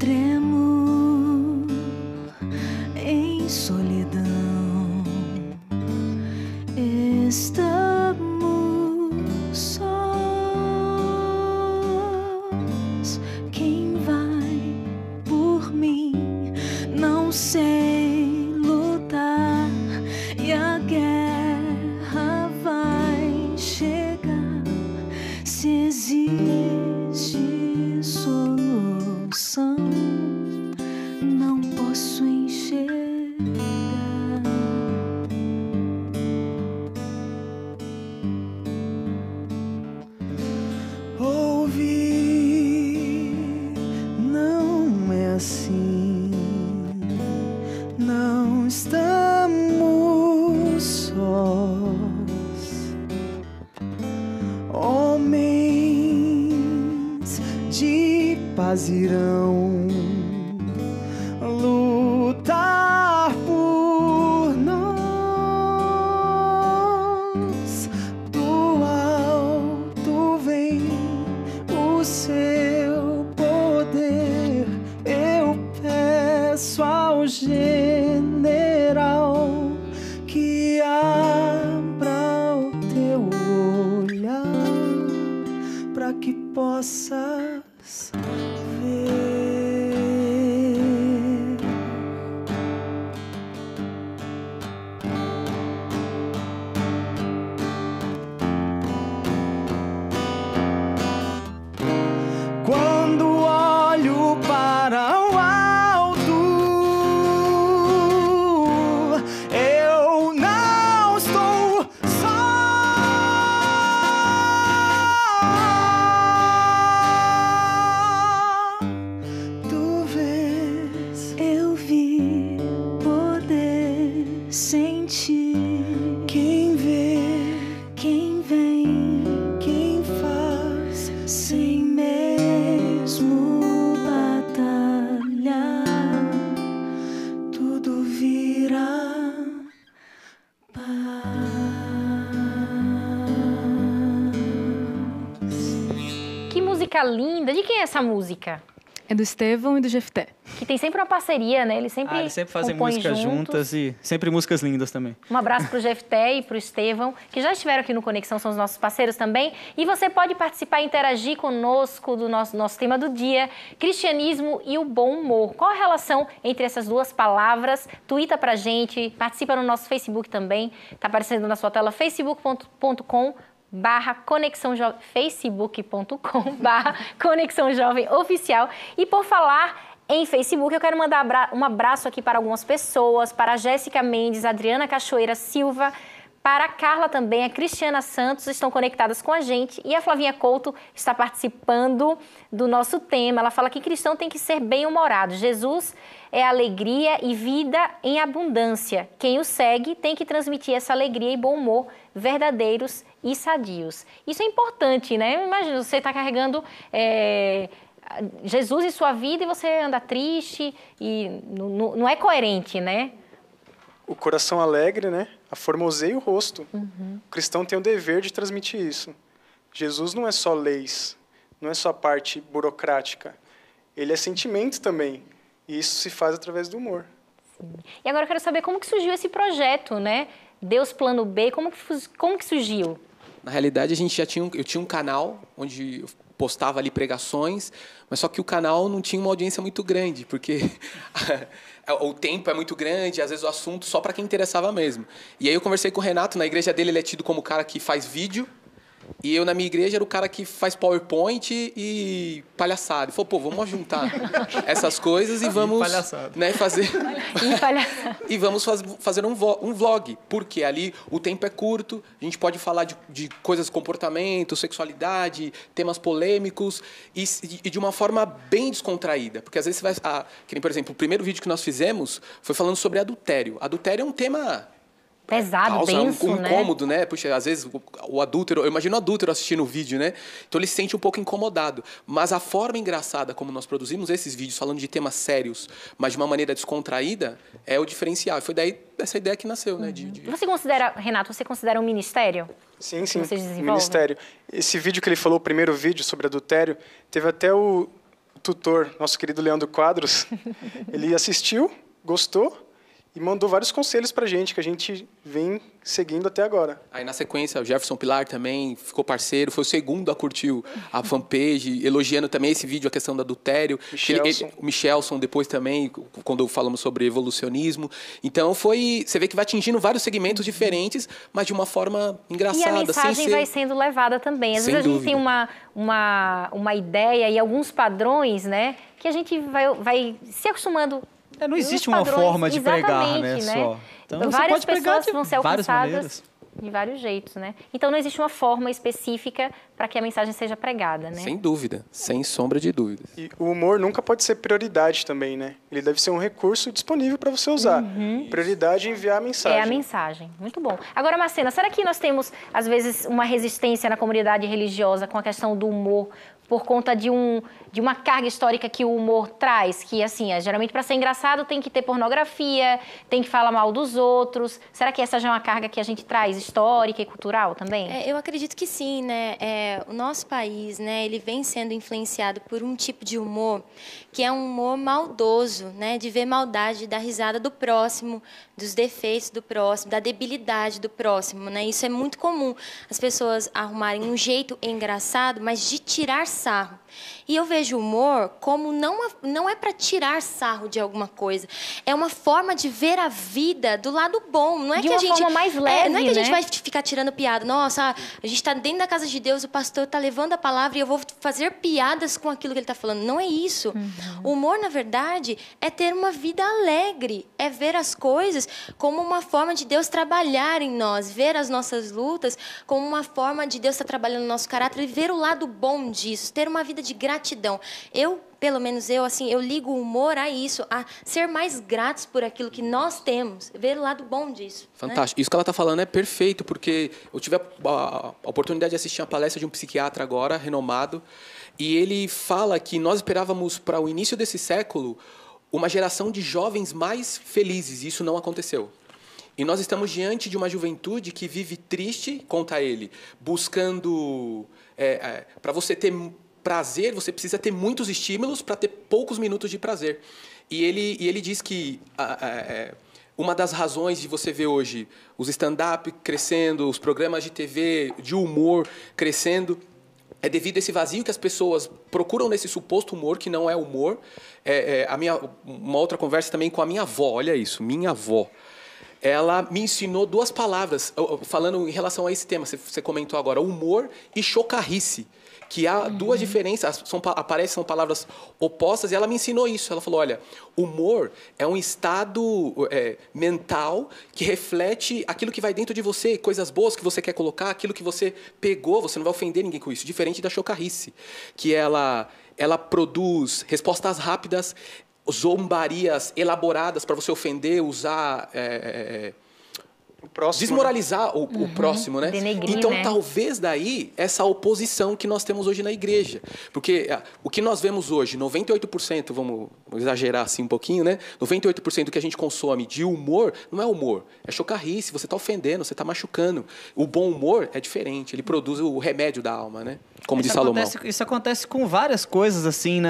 Tremo em solidão, estamos sós. Quem vai por mim? Não sei lutar e a guerra vai chegar. Se existe solução, não posso enxergar. Ouvir não é assim, não estamos sós. Homens de paz irão lutar por nós. Do alto vem o seu poder. Eu peço ao general que abra o teu olhar para que possas ver. Quando olho para o alto, eu não estou só. Tu vês, eu vi poder sentir. Quem vê, quem vem, quem faz, sem mesmo batalhar, tudo virá paz. Que música linda! De quem é essa música? É do Estevão e do Jefté. Que tem sempre uma parceria, né? Eles sempre fazem compõem músicas juntas e sempre músicas lindas também. Um abraço para o Jefté e para o Estevão, que já estiveram aqui no Conexão, são os nossos parceiros também. E você pode participar e interagir conosco do nosso tema do dia, cristianismo e o bom humor. Qual a relação entre essas duas palavras? Tuita pra gente, participa no nosso Facebook também. Está aparecendo na sua tela, facebook.com/Conexão Jovem, facebook.com/Conexão Jovem Oficial. E por falar em Facebook, eu quero mandar um abraço aqui para algumas pessoas, para a Jéssica Mendes, Adriana Cachoeira Silva, para a Carla também, a Cristiana Santos, estão conectadas com a gente. E a Flavinha Couto está participando do nosso tema. Ela fala que cristão tem que ser bem-humorado. Jesus é alegria e vida em abundância. Quem o segue tem que transmitir essa alegria e bom humor verdadeiros e sadios. Isso é importante, né? Imagina, você está carregando Jesus em sua vida e você anda triste e não é coerente, né? O coração alegre, né? Aformoseia o rosto. O cristão tem o dever de transmitir isso. Jesus não é só leis, não é só parte burocrática. Ele é sentimento também. E isso se faz através do humor. Sim. E agora eu quero saber como que surgiu esse projeto, né? Deus Plano B, como que surgiu? Na realidade, eu tinha um canal onde eu postava ali pregações, mas só que o canal não tinha uma audiência muito grande, porque o tempo é muito grande, às vezes o assunto só para quem interessava mesmo. E aí eu conversei com o Renato, na igreja dele ele é tido como o cara que faz vídeo, e eu na minha igreja era o cara que faz PowerPoint e palhaçada. Ele falou, pô, vamos juntar essas coisas e vamos fazer... E vamos fazer um vlog, porque ali o tempo é curto, a gente pode falar de coisas, comportamento, sexualidade, temas polêmicos e de uma forma bem descontraída. Porque às vezes você vai... que nem, por exemplo, o primeiro vídeo que nós fizemos foi falando sobre adultério. Adultério é um tema... pesado, causa denso, um incômodo, né? Puxa, às vezes o adúltero... Eu imagino o adúltero assistindo o vídeo, né? Então ele se sente um pouco incomodado. Mas a forma engraçada como nós produzimos esses vídeos falando de temas sérios, mas de uma maneira descontraída, é o diferencial. Foi daí essa ideia que nasceu, né? Você considera, Renato, um ministério? Sim, sim, um ministério. Esse vídeo que ele falou, o primeiro vídeo sobre adultério, teve até o tutor, nosso querido Leandro Quadros, ele assistiu, gostou e mandou vários conselhos pra gente, que a gente vem seguindo até agora. Aí, na sequência, o Jefferson Pilar também ficou parceiro, foi o segundo a curtir a fanpage, elogiando também esse vídeo, a questão do adultério. O Michelson depois também, quando falamos sobre evolucionismo. Então, você vê que vai atingindo vários segmentos diferentes, mas de uma forma engraçada. E a mensagem vai sendo levada também. Às vezes a gente tem uma ideia e alguns padrões, né, que a gente vai se acostumando. Não existe uma forma de pregar, né? Só. Então, várias você pode pregar pessoas vão ser várias alcançadas maneiras. de vários jeitos, né? Então não existe uma forma específica para que a mensagem seja pregada, né? Sem dúvida, sem sombra de dúvidas. E o humor nunca pode ser prioridade também, né? Ele deve ser um recurso disponível para você usar. Prioridade é enviar a mensagem. É a mensagem. Muito bom. Agora, Marcena, será que nós temos, às vezes, uma resistência na comunidade religiosa com a questão do humor por conta de uma carga histórica que o humor traz? Que, assim, geralmente para ser engraçado tem que ter pornografia, tem que falar mal dos outros. Será que essa já é uma carga que a gente traz histórica e cultural também? Eu acredito que sim, né? O nosso país, né, ele vem sendo influenciado por um tipo de humor que é um humor maldoso, né? De ver maldade, da risada do próximo, dos defeitos do próximo, da debilidade do próximo, né? Isso é muito comum, as pessoas arrumarem um jeito engraçado, mas de tirar sarro. E eu vejo o humor como não é para tirar sarro de alguma coisa, é uma forma de ver a vida do lado bom. Não é de que uma a gente forma mais leve, não é que a gente né? vai ficar tirando piada. Nossa, a gente está dentro da casa de Deus, o pastor está levando a palavra e eu vou fazer piadas com aquilo que ele está falando. Não é isso. O humor, na verdade, é ter uma vida alegre, é ver as coisas como uma forma de Deus trabalhar em nós, ver as nossas lutas como uma forma de Deus estar trabalhando no nosso caráter e ver o lado bom disso, ter uma vida de gratidão. Pelo menos eu ligo o humor a isso, a ser mais gratos por aquilo que nós temos, ver o lado bom disso. Fantástico. Né? Isso que ela está falando é perfeito, porque eu tive a oportunidade de assistir uma palestra de um psiquiatra agora, renomado, e ele fala que nós esperávamos para o início desse século uma geração de jovens mais felizes, e isso não aconteceu. E nós estamos diante de uma juventude que vive triste, conta ele, buscando... para você ter prazer, você precisa ter muitos estímulos para ter poucos minutos de prazer. E ele diz que uma das razões de você ver hoje os stand-up crescendo, os programas de TV de humor crescendo, é devido a esse vazio que as pessoas procuram nesse suposto humor, que não é humor. Uma outra conversa também com a minha avó, olha isso, minha avó. Ela me ensinou duas palavras, falando em relação a esse tema, você comentou agora, humor e chocarrice, que há duas diferenças, são palavras opostas, e ela me ensinou isso. Ela falou, olha, humor é um estado mental que reflete aquilo que vai dentro de você, coisas boas que você quer colocar, aquilo que você pegou, você não vai ofender ninguém com isso, diferente da chocarrice, que ela produz respostas rápidas, zombarias elaboradas para você ofender, usar... O próximo, desmoralizar o próximo, né? Denegrir, então, né? talvez daí essa oposição que nós temos hoje na igreja. Porque o que nós vemos hoje, 98%, vamos exagerar assim um pouquinho, né? 98% do que a gente consome de humor, não é humor, é chocarrice, você está ofendendo, você está machucando. O bom humor é diferente, ele produz o remédio da alma, né? Como diz Salomão. Isso acontece com várias coisas, assim,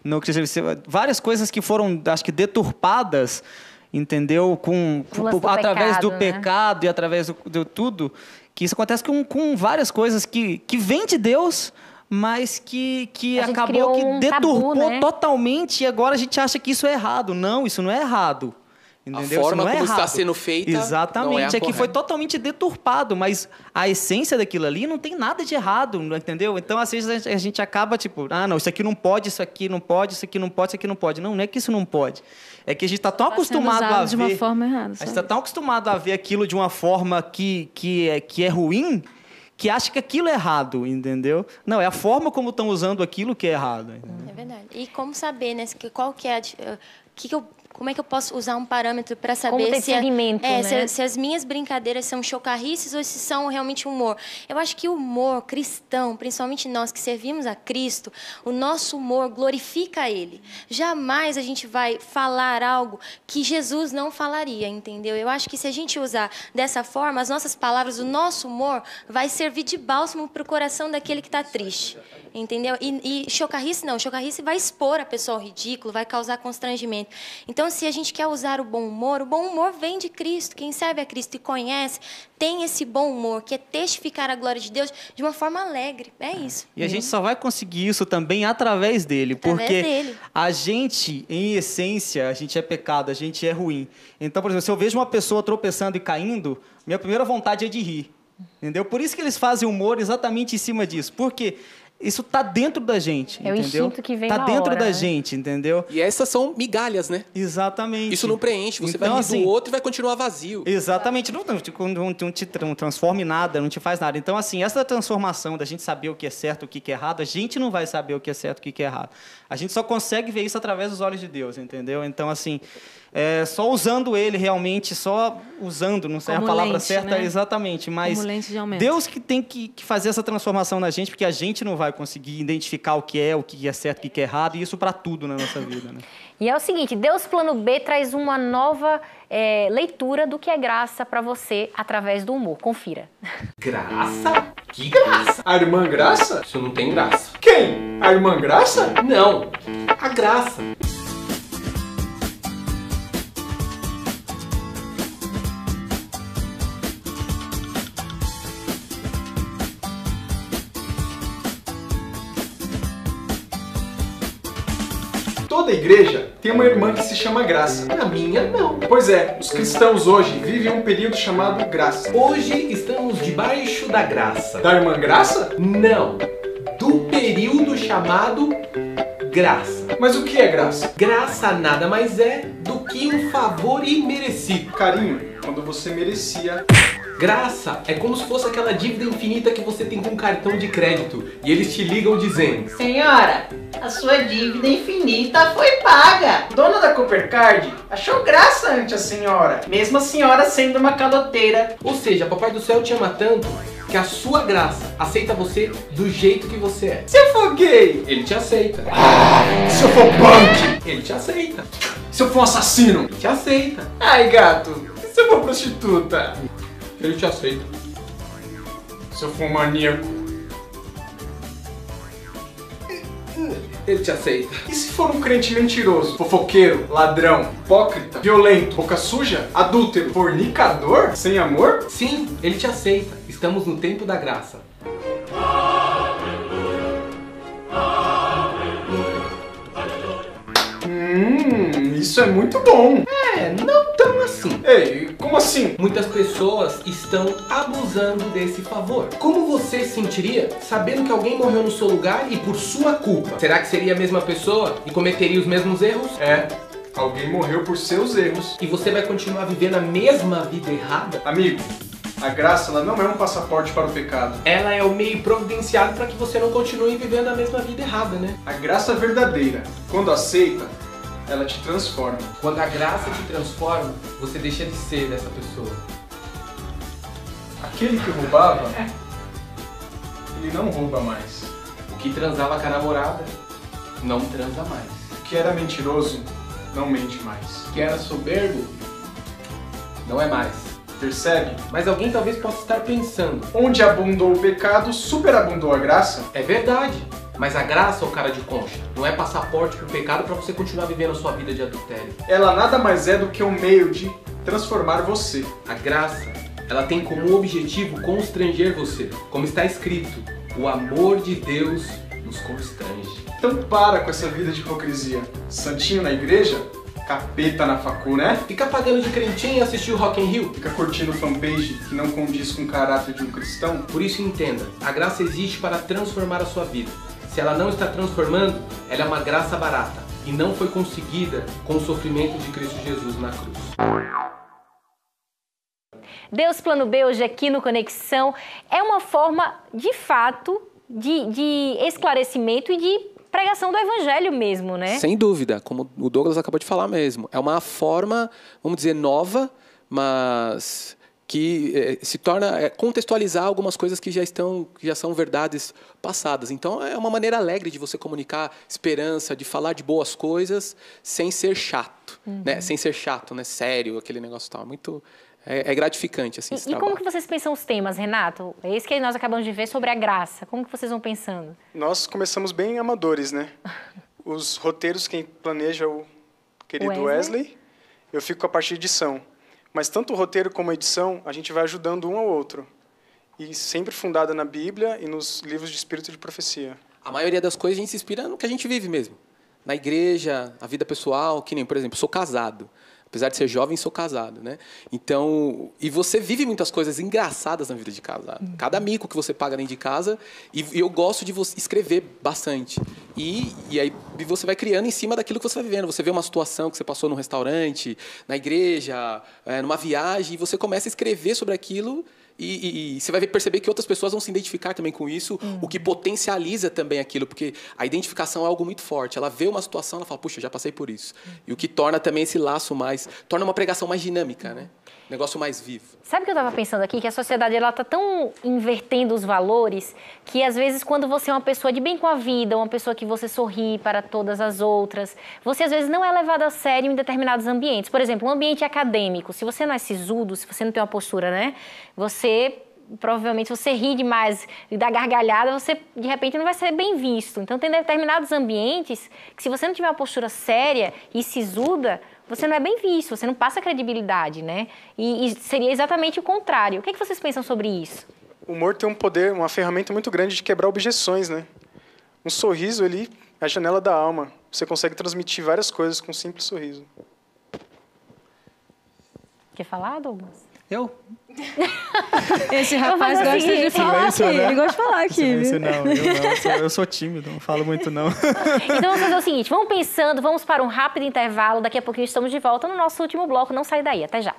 no cristianismo. Várias coisas que foram, acho que, deturpadas, entendeu? Através do pecado e através do tudo, que isso acontece com várias coisas que vêm de Deus, mas que acabou que deturpou tabu, né? totalmente, e agora a gente acha que isso é errado. Não, isso não é errado. Entendeu? A forma isso não é como errado. está sendo feita. Exatamente, não é que foi totalmente deturpado, mas a essência daquilo ali não tem nada de errado, entendeu? Então, às vezes, a gente acaba tipo, não, isso aqui não pode, isso aqui não pode, isso aqui não pode, isso aqui não pode. Não é que isso não pode. É que a gente está tão acostumado a ver... de uma forma errada. A gente está tão acostumado a ver aquilo de uma forma que é ruim, que acha que aquilo é errado, entendeu? Não, é a forma como estão usando aquilo que é errado. Entendeu? É verdade. E como saber, né? Qual que é como é que eu posso usar um parâmetro para saber como ter discernimento, né? se as minhas brincadeiras são chocarrices ou se são realmente humor. Eu acho que o humor cristão, principalmente nós que servimos a Cristo, o nosso humor glorifica a Ele. Jamais a gente vai falar algo que Jesus não falaria, entendeu? Eu acho que se a gente usar dessa forma, as nossas palavras, o nosso humor vai servir de bálsamo para o coração daquele que está triste, entendeu? E chocarrice não, chocarrice vai expor a pessoa ao ridículo, vai causar constrangimento. Então, se a gente quer usar o bom humor vem de Cristo. Quem serve a Cristo e conhece, tem esse bom humor, que é testificar a glória de Deus de uma forma alegre. É isso. E a gente só vai conseguir isso também através dele. Porque a gente, em essência, a gente é pecado, a gente é ruim. Então, por exemplo, se eu vejo uma pessoa tropeçando e caindo, minha primeira vontade é de rir. Entendeu? Por isso que eles fazem humor exatamente em cima disso. Porque isso tá dentro da gente, é entendeu? O instinto que vem tá na dentro hora, da né? gente, entendeu? E essas são migalhas, né? Exatamente. Isso não preenche, você então, vai rir assim, do outro e vai continuar vazio. Exatamente, não te transforma em nada, não te faz nada. Então, assim, essa transformação da gente saber o que é certo, o que é errado, a gente não vai saber o que é certo, o que é errado. A gente só consegue ver isso através dos olhos de Deus, entendeu? Então, assim, só usando ele realmente, só usando, não sei a palavra lente, certa, né? exatamente, mas Como lente de aumento. Deus que tem que fazer essa transformação na gente, porque a gente não vai conseguir identificar o que é certo, o que é errado, e isso para tudo na nossa vida, né? E é o seguinte, Deus Plano B traz uma nova leitura do que é graça para você através do humor. Confira. Graça? Que graça? A irmã Graça? Isso não tem graça. Quem? A irmã Graça? Não, a graça. Toda igreja tem uma irmã que se chama Graça. A minha não. Pois é, os cristãos hoje vivem um período chamado Graça. Hoje estamos debaixo da graça. Da irmã Graça? Não, do período chamado graça. Mas o que é graça? Graça nada mais é do que um favor imerecido. Carinho, quando você merecia. Graça é como se fosse aquela dívida infinita que você tem com um cartão de crédito e eles te ligam dizendo: Senhora, a sua dívida infinita foi paga. Dona da Coopercard achou graça ante a senhora, mesmo a senhora sendo uma caloteira. Ou seja, Papai do Céu te ama tanto que a sua graça aceita você do jeito que você é. Se eu for gay, Ele te aceita. se eu for punk, Ele te aceita. se eu for um assassino, Ele te aceita. ai gato, se eu for prostituta, Ele te aceita. se eu for um maníaco, Ele te aceita. e se for um crente mentiroso, fofoqueiro, ladrão, hipócrita, violento, boca suja, adúltero, fornicador, sem amor? Sim, Ele te aceita. Estamos no tempo da graça. Isso é muito bom. Não tão assim. Ei, como assim? Muitas pessoas estão abusando desse favor. Como você se sentiria sabendo que alguém morreu no seu lugar e por sua culpa? Será que seria a mesma pessoa e cometeria os mesmos erros? Alguém morreu por seus erros. E você vai continuar vivendo a mesma vida errada? Amigo, a graça ela não é um passaporte para o pecado. Ela é o meio providenciado para que você não continue vivendo a mesma vida errada, né? A graça verdadeira, quando aceita, ela te transforma. Quando a graça te transforma, você deixa de ser dessa pessoa. Aquele que roubava, ele não rouba mais. O que transava com a namorada, não transa mais. O que era mentiroso, não mente mais. O que era soberbo, não é mais. Percebe? Mas alguém talvez possa estar pensando: Onde abundou o pecado, superabundou a graça. é verdade, mas a graça, ô cara de concha, não é passaporte pro pecado para você continuar vivendo a sua vida de adultério. Ela nada mais é do que um meio de transformar você. A graça, ela tem como objetivo constranger você. Como está escrito, o amor de Deus nos constrange. Então para com essa vida de hipocrisia. Santinho na igreja, capeta na facu, né? Fica pagando de crentinho e assistir o Rock in Rio? Fica curtindo fanpage que não condiz com o caráter de um cristão. Por isso entenda, a graça existe para transformar a sua vida. Se ela não está transformando, ela é uma graça barata e não foi conseguida com o sofrimento de Cristo Jesus na cruz. Deus Plano B hoje aqui no Conexão é uma forma, de fato, de esclarecimento e de pregação do evangelho mesmo, né? Sem dúvida, como o Douglas acabou de falar mesmo. É uma forma, vamos dizer, nova, mas que se torna contextualizar algumas coisas que já são verdades passadas. Então, é uma maneira alegre de você comunicar esperança, de falar de boas coisas, sem ser chato, né? Sem ser chato, né? Sério, aquele negócio tal. Muito... É gratificante, assim, esse trabalho. Como que vocês pensam os temas, Renato? É esse que nós acabamos de ver sobre a graça. Como que vocês vão pensando? Nós começamos bem amadores, né? Os roteiros, quem planeja é o querido Wesley. Eu fico com a parte de edição. Mas tanto o roteiro como a edição, a gente vai ajudando um ao outro. E sempre fundada na Bíblia e nos livros de Espírito de Profecia. A maioria das coisas a gente se inspira no que a gente vive mesmo. Na igreja, a vida pessoal, que nem, por exemplo, sou casado. Apesar de ser jovem, sou casado, né? Então, e você vive muitas coisas engraçadas na vida de casado. Cada mico que você paga dentro de casa, e eu gosto de escrever bastante. E aí você vai criando em cima daquilo que você vai vivendo. Você vê uma situação que você passou num restaurante, na igreja, numa viagem, e você começa a escrever sobre aquilo. E você vai perceber que outras pessoas vão se identificar também com isso, o que potencializa também aquilo, porque a identificação é algo muito forte. Ela vê uma situação, ela fala, puxa, já passei por isso. E o que torna também esse laço torna uma pregação mais dinâmica, né? Negócio mais vivo. Sabe o que eu estava pensando aqui? Que a sociedade está tão invertendo os valores que, às vezes, quando você é uma pessoa de bem com a vida, uma pessoa que você sorri para todas as outras, você, às vezes, não é levado a sério em determinados ambientes. Por exemplo, um ambiente acadêmico. Se você não é sisudo, se você não tem uma postura, né? Provavelmente, você ri demais e dá gargalhada, você, de repente, não vai ser bem visto. Então, tem determinados ambientes que, se você não tiver uma postura séria e sisuda, você não é bem visto, você não passa credibilidade, né? E seria exatamente o contrário. O que vocês pensam sobre isso? O humor tem um poder, uma ferramenta muito grande de quebrar objeções, né? Um sorriso ali é a janela da alma. Você consegue transmitir várias coisas com um simples sorriso. Quer falar, Douglas? Eu? Esse rapaz gosta de falar aqui. Né? Ele gosta de falar aqui. Silêncio, não. Eu sou tímido, não falo muito, não. Então, vamos fazer o seguinte. Vamos pensando, vamos para um rápido intervalo. Daqui a pouquinho estamos de volta no nosso último bloco. Não sai daí. Até já.